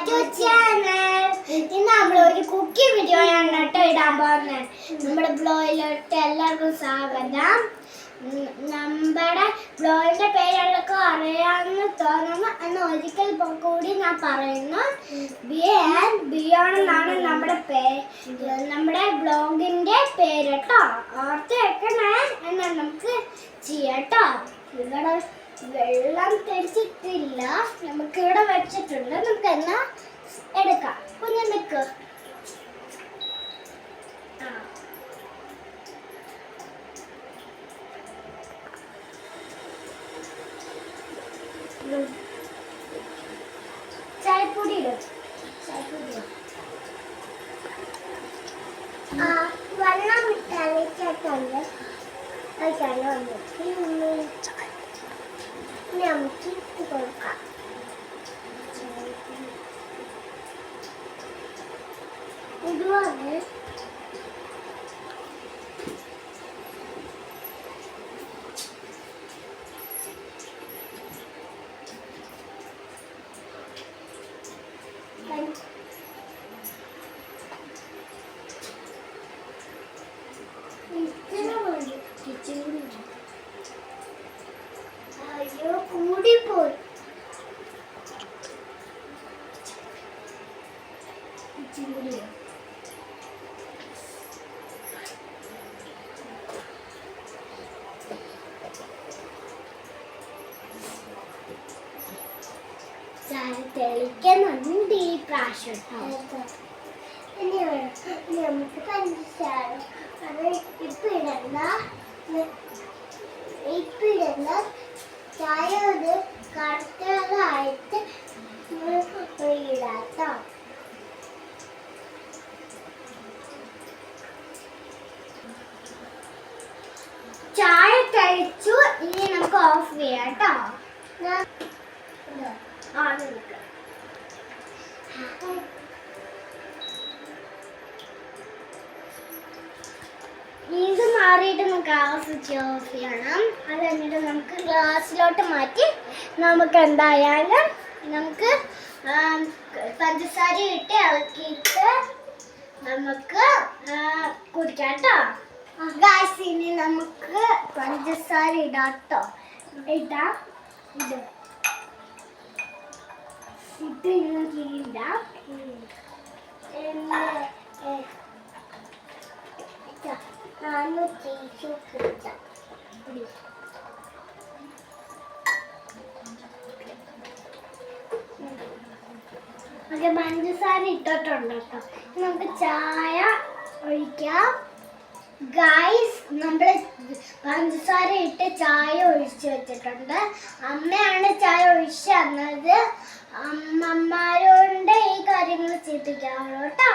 To channel. ഇന്ന് നമ്മളൊരു Kuki video ആണ് കേട്ടോ ഇടാൻ പോകുന്നത്. നമ്മുടെ ബ്ലോഗിലോട്ട് എല്ലാവർക്കും സ്വാഗതം. നമ്മുടെ ബ്ലോഗിന്റെ പേരെല്ലാം അറിയാമെന്ന് തോന്നുന്നു. എന്ന് ഒരിക്കൽ കൂടി ഞാൻ പറയുന്നു. ബിയോൺ എന്നാണ് നമ്മുടെ ബ്ലോഗിന്റെ പേര് കേട്ടോ. ഓർത്ത് വെക്കണേ. എന്നാൽ നമുക്ക് ചെയ്യാട്ടോ. ഇവിടെ വെള്ളം തെളിച്ചിട്ടില്ല, നമുക്ക് ഇവിടെ വെച്ചിട്ടുണ്ട്. നമുക്ക് എന്നാ എടുക്കാം. കുഞ്ഞു നിക്ക്. ചായപ്പൊടി ഇടും. വെള്ളം തളിച്ചിട്ടുണ്ട്. നമുക്ക് ഇട്ട് കൊടുക്കാം. ഇതുപോലെ കൂടിപ്പോയി. തെളിക്കുന്നുണ്ട് ഈ പ്രാവശ്യം. നമുക്ക് പഞ്ചസാര അത് ഇപ്പിടണ്ട. ചായ ഒരു കറുത്തതായിട്ട് ഇടാട്ടോ. ചായ കഴിച്ചു. ഇനി നമുക്ക് ഓഫ് ചെയ്യാം കേട്ടോ. ഇത് മാറിയിട്ട് നമുക്ക് സ്വിച്ച് ഓഫ് ചെയ്യണം. അത് കഴിഞ്ഞിട്ട് നമുക്ക് ഗ്ലാസ്സിലോട്ട് മാറ്റി നമുക്ക് എന്തായാലും നമുക്ക് പഞ്ചസാര ഇട്ട് ഇളക്കിയിട്ട് നമുക്ക് കുടിക്കാം കേട്ടോ. ഗായ്സ്, ഇനി നമുക്ക് പഞ്ചസാര ഇടാട്ടോ. ഇടാം. പഞ്ചസാര ഇട്ടിട്ടുണ്ട് കേട്ടോ. നമുക്ക് ചായ ഒഴിക്കാം. ഗായ്സ്, നമ്മള് പഞ്ചസാര ഇട്ട് ചായ ഒഴിച്ചു വെച്ചിട്ടുണ്ട്. അമ്മയാണ് ചായ ഒഴിച്ചു തന്നത്. അമ്മമാരോണ്ട് ഈ കാര്യങ്ങൾ ചെയ്യിപ്പിക്കാവുള്ളൂ കേട്ടോ.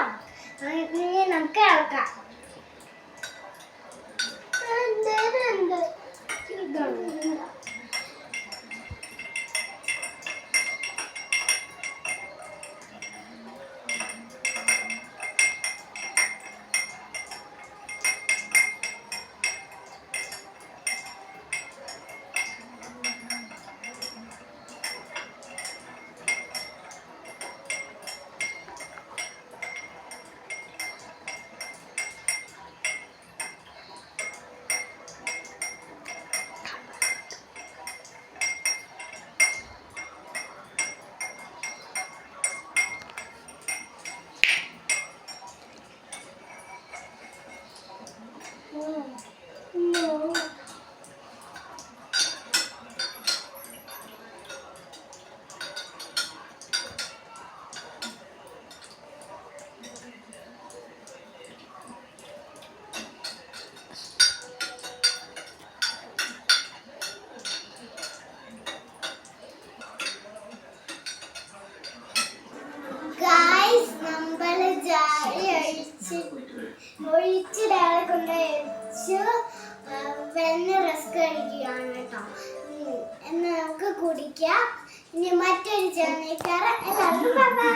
ഇനി നമുക്ക് ഇളക്കാം. ഒഴിച്ചിടാതെ കൊണ്ട് വെച്ച് വെണ്ണ റസ്ക് കഴിക്കുകയാണ് കേട്ടോ. എന്ന് നമുക്ക് കുടിക്കാം. ഇനി മറ്റൊരു ചാനൽക്കാരെ എല്ലാവർക്കും ബൈ.